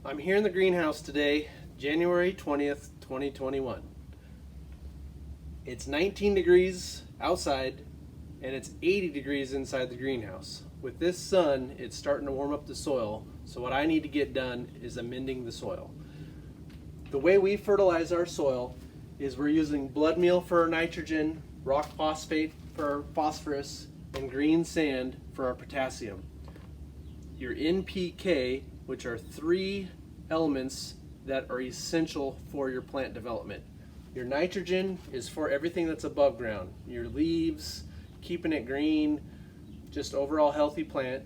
I'm here in the greenhouse today, January 20th, 2021. It's 19 degrees outside and it's 80 degrees inside the greenhouse. With this sun, it's starting to warm up the soil, so what I need to get done is amending the soil. The way we fertilize our soil is we're using blood meal for our nitrogen, rock phosphate for our phosphorus, and green sand for our potassium. Your NPK, which are three elements that are essential for your plant development. Your nitrogen is for everything that's above ground, your leaves, keeping it green, just overall healthy plant.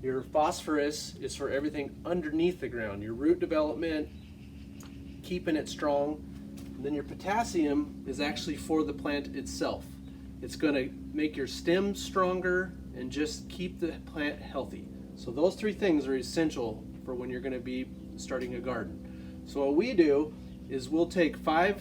Your phosphorus is for everything underneath the ground, your root development, keeping it strong. And then your potassium is actually for the plant itself. It's going to make your stems stronger and just keep the plant healthy. So those three things are essential for when you're going to be starting a garden. So what we do is we'll take 3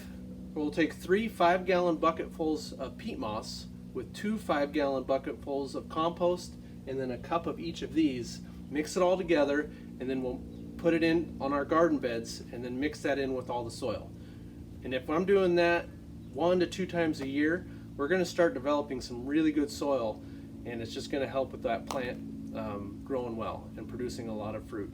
5-gallon bucketfuls of peat moss with 2 5-gallon bucketfuls of compost and then a cup of each of these, mix it all together, and then we'll put it in on our garden beds and then mix that in with all the soil. And if I'm doing that 1 to 2 times a year, we're going to start developing some really good soil, and it's just going to help with that plant growing well and producing a lot of fruit.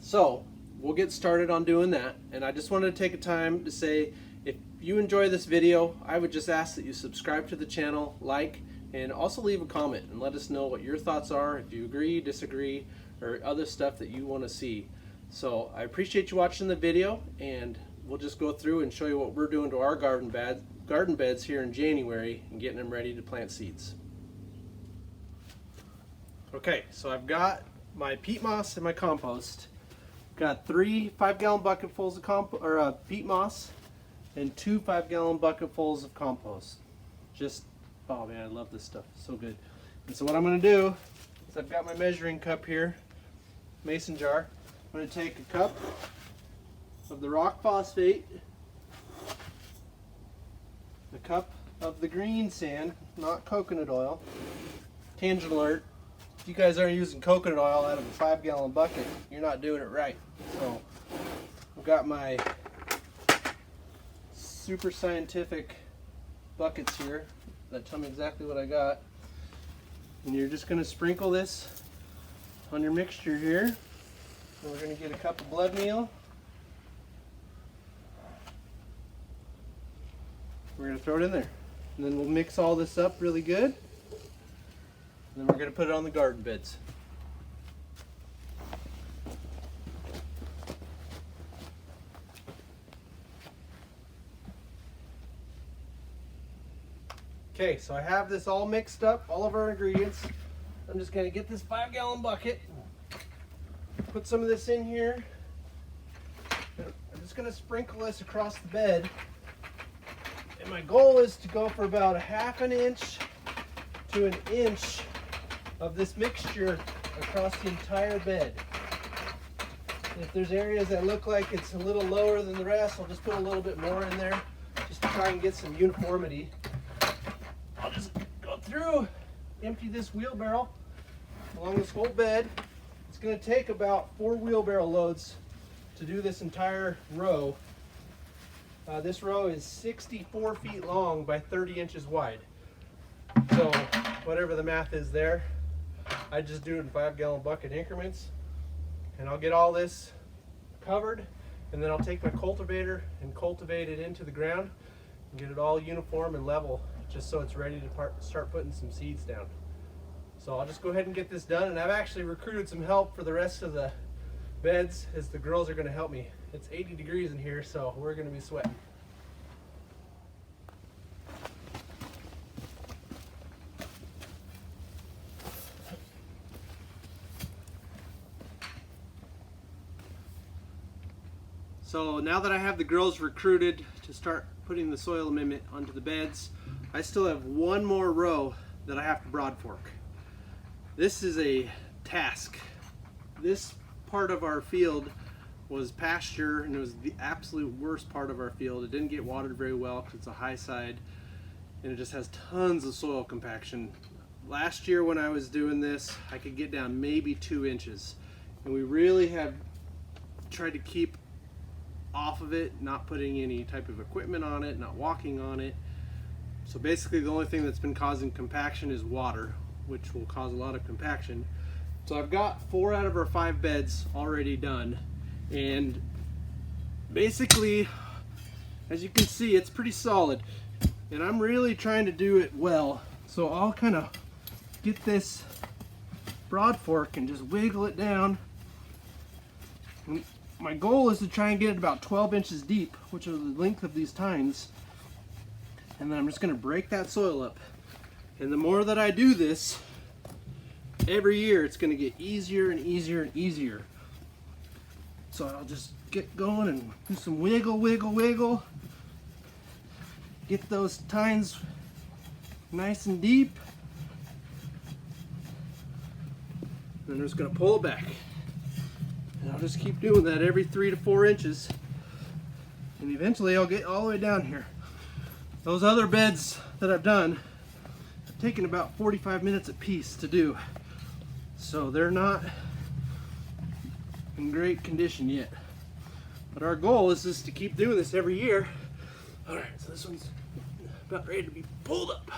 So we'll get started on doing that, and I just wanted to take a time to say, if you enjoy this video, I would just ask that you subscribe to the channel, like, and also leave a comment and let us know what your thoughts are, if you agree, disagree, or other stuff that you want to see. So I appreciate you watching the video, and we'll just go through and show you what we're doing to our garden beds here in January and getting them ready to plant seeds. Okay, so I've got my peat moss and my compost. Got 3 5-gallon bucketfuls of peat moss and 2 5-gallon bucketfuls of compost. Just, oh man, I love this stuff, it's so good. And so what I'm going to do is I've got my measuring cup here, mason jar. I'm going to take a cup of the rock phosphate, a cup of the green sand, not coconut oil. Tangent alert, if you guys aren't using coconut oil out of a 5-gallon bucket, you're not doing it right. So I've got my super scientific buckets here that tell me exactly what I got. And you're just going to sprinkle this on your mixture here. And we're going to get a cup of blood meal. We're going to throw it in there. And then we'll mix all this up really good. And then we're going to put it on the garden beds. Okay, so I have this all mixed up, all of our ingredients. I'm just going to get this 5-gallon bucket, put some of this in here. I'm just going to sprinkle this across the bed. And my goal is to go for about a 1/2 inch to 1 inch of this mixture across the entire bed. If there's areas that look like it's a little lower than the rest, I'll just put a little bit more in there just to try and get some uniformity. I'll just go through, empty this wheelbarrow along this whole bed. It's going to take about 4 wheelbarrow loads to do this entire row. This row is 64 feet long by 30 inches wide. So whatever the math is there, I just do it in 5-gallon bucket increments. And I'll get all this covered, and then I'll take my cultivator and cultivate it into the ground and get it all uniform and level, just so it's ready to start putting some seeds down. So I'll just go ahead and get this done, and I've actually recruited some help for the rest of the beds, as the girls are going to help me. It's 80 degrees in here, so we're going to be sweating. So now that I have the girls recruited to start putting the soil amendment onto the beds, I still have one more row that I have to broad fork. This is a task. This part of our field was pasture, and it was the absolute worst part of our field. It didn't get watered very well because it's a high side, and it just has tons of soil compaction. Last year when I was doing this, I could get down maybe 2 inches, and we really have tried to keep off of it, not putting any type of equipment on it, not walking on it. So basically the only thing that's been causing compaction is water, which will cause a lot of compaction. So I've got 4 out of our 5 beds already done, and basically, as you can see, it's pretty solid, and I'm really trying to do it well. So I'll kind of get this broad fork and just wiggle it down. And my goal is to try and get it about 12 inches deep, which are the length of these tines. And then I'm just going to break that soil up. And the more that I do this, every year it's going to get easier and easier and easier. So I'll just get going and do some wiggle, wiggle, wiggle. Get those tines nice and deep. And I'm just going to pull it back. And I'll just keep doing that every 3 to 4 inches. And eventually I'll get all the way down here. Those other beds that I've done have taken about 45 minutes a piece to do. So they're not in great condition yet. But our goal is just to keep doing this every year. All right, so this one's about ready to be pulled up.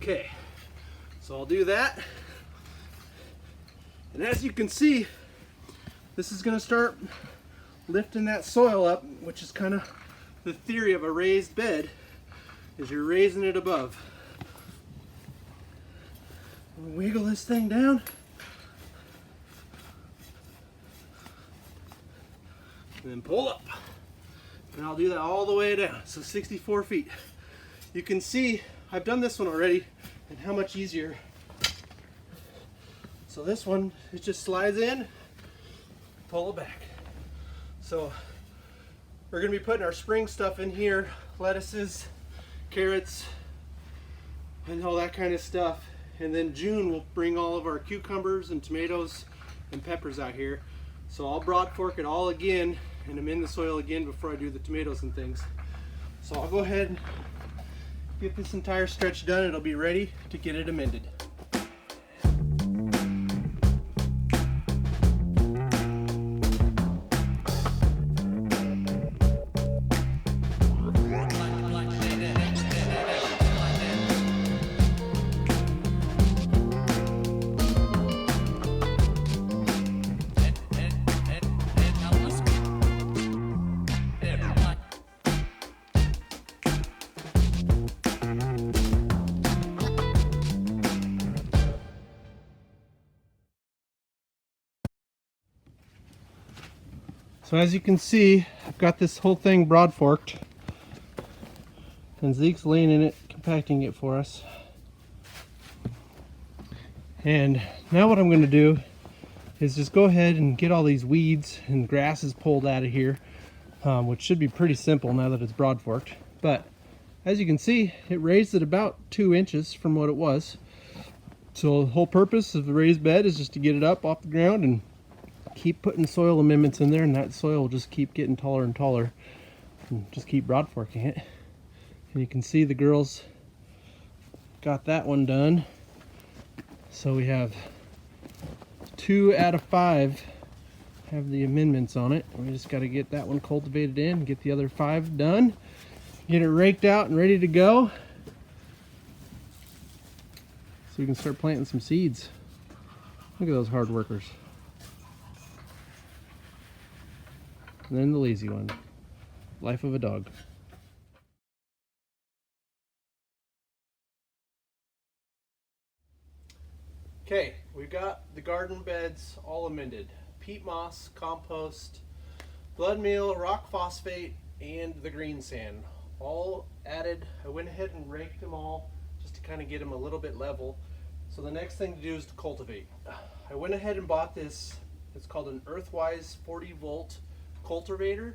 Okay, so I'll do that. And as you can see, this is going to start lifting that soil up, which is kind of the theory of a raised bed, is you're raising it above. Wiggle this thing down. And then pull up. And I'll do that all the way down, so 64 feet. You can see I've done this one already and how much easier. So this one, it just slides in, pull it back. So we're gonna be putting our spring stuff in here, lettuces, carrots, and all that kind of stuff. And then June we'll bring all of our cucumbers and tomatoes and peppers out here. So I'll broad fork it all again and I'm in the soil again before I do the tomatoes and things. So I'll go ahead and get this entire stretch done. It'll be ready to get it amended. So as you can see, I've got this whole thing broad forked, and Zeke's laying in it, compacting it for us. And now what I'm going to do is just go ahead and get all these weeds and grasses pulled out of here, which should be pretty simple now that it's broad forked. But as you can see, it raised it about 2 inches from what it was. So the whole purpose of the raised bed is just to get it up off the ground and keep putting soil amendments in there, and that soil will just keep getting taller and taller, and just keep broad forking it. And you can see the girls got that one done. So we have 2 out of 5 have the amendments on it. We just got to get that one cultivated in and get the other 5 done, get it raked out and ready to go, so we can start planting some seeds. Look at those hard workers. And then the lazy one. Life of a dog. Okay, we've got the garden beds all amended. Peat moss, compost, blood meal, rock phosphate, and the green sand. All added. I went ahead and raked them all just to kind of get them a little bit level. So the next thing to do is to cultivate. I went ahead and bought this. It's called an Earthwise 40 volt cultivator,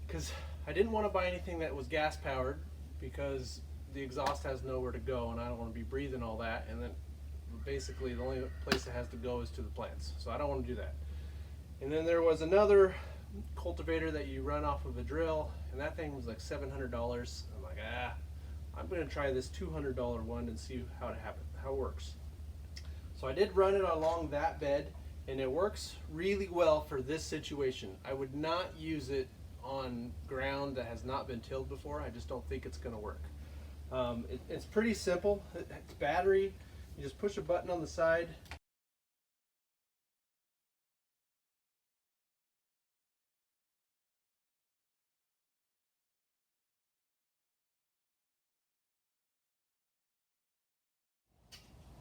because I didn't want to buy anything that was gas powered, because the exhaust has nowhere to go and I don't want to be breathing all that, and then basically the only place it has to go is to the plants, so I don't want to do that. And then there was another cultivator that you run off of a drill, and that thing was like $700. I'm like, I'm going to try this $200 one and see how it works. So I did run it along that bed, and it works really well for this situation. I would not use it on ground that has not been tilled before. I just don't think it's going to work. It's pretty simple. It's battery. You just push a button on the side.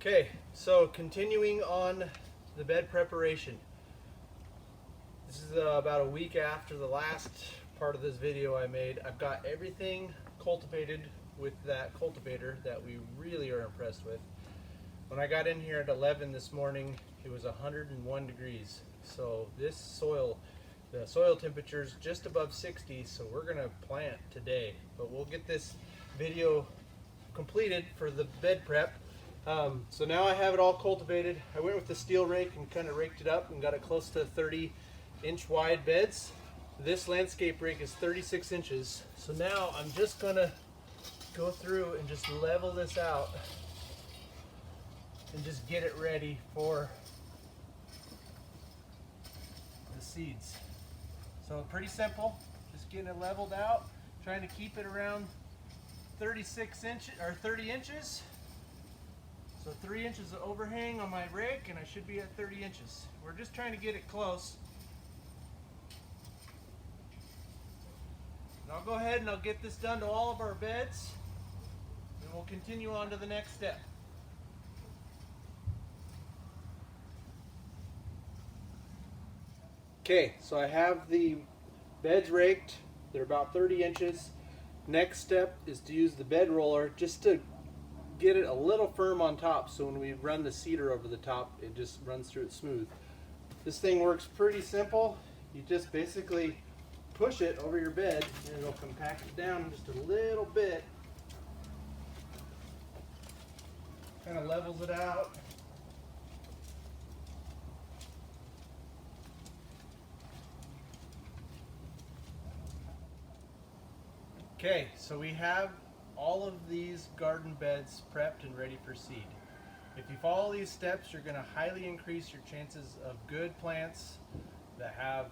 Okay, so continuing on the bed preparation. This is about a week after the last part of this video I made. I've got everything cultivated with that cultivator that we really are impressed with. When I got in here at 11 this morning, it was 101 degrees. So this soil, the soil temperature is just above 60, so we're gonna plant today. But we'll get this video completed for the bed prep. So now I have it all cultivated. I went with the steel rake and kind of raked it up and got it close to 30-inch wide beds. This landscape rake is 36 inches. So now I'm just gonna go through and just level this out and just get it ready for the seeds. So pretty simple, just getting it leveled out, trying to keep it around 36 inches or 30 inches. So 3 inches of overhang on my rake and I should be at 30 inches. We're just trying to get it close. And I'll go ahead and I'll get this done to all of our beds and we'll continue on to the next step. Okay, so I have the beds raked. They're about 30 inches. Next step is to use the bed roller just to get it a little firm on top, so when we run the seeder over the top, it just runs through it smooth. This thing works pretty simple. You just basically push it over your bed and it'll compact it down just a little bit. Kind of levels it out. Okay, so we have all of these garden beds prepped and ready for seed. If you follow these steps, you're going to highly increase your chances of good plants that have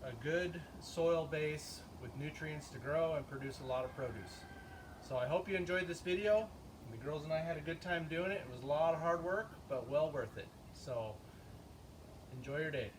a good soil base with nutrients to grow and produce a lot of produce. So I hope you enjoyed this video. The girls and I had a good time doing it. It was a lot of hard work, but well worth it. So enjoy your day.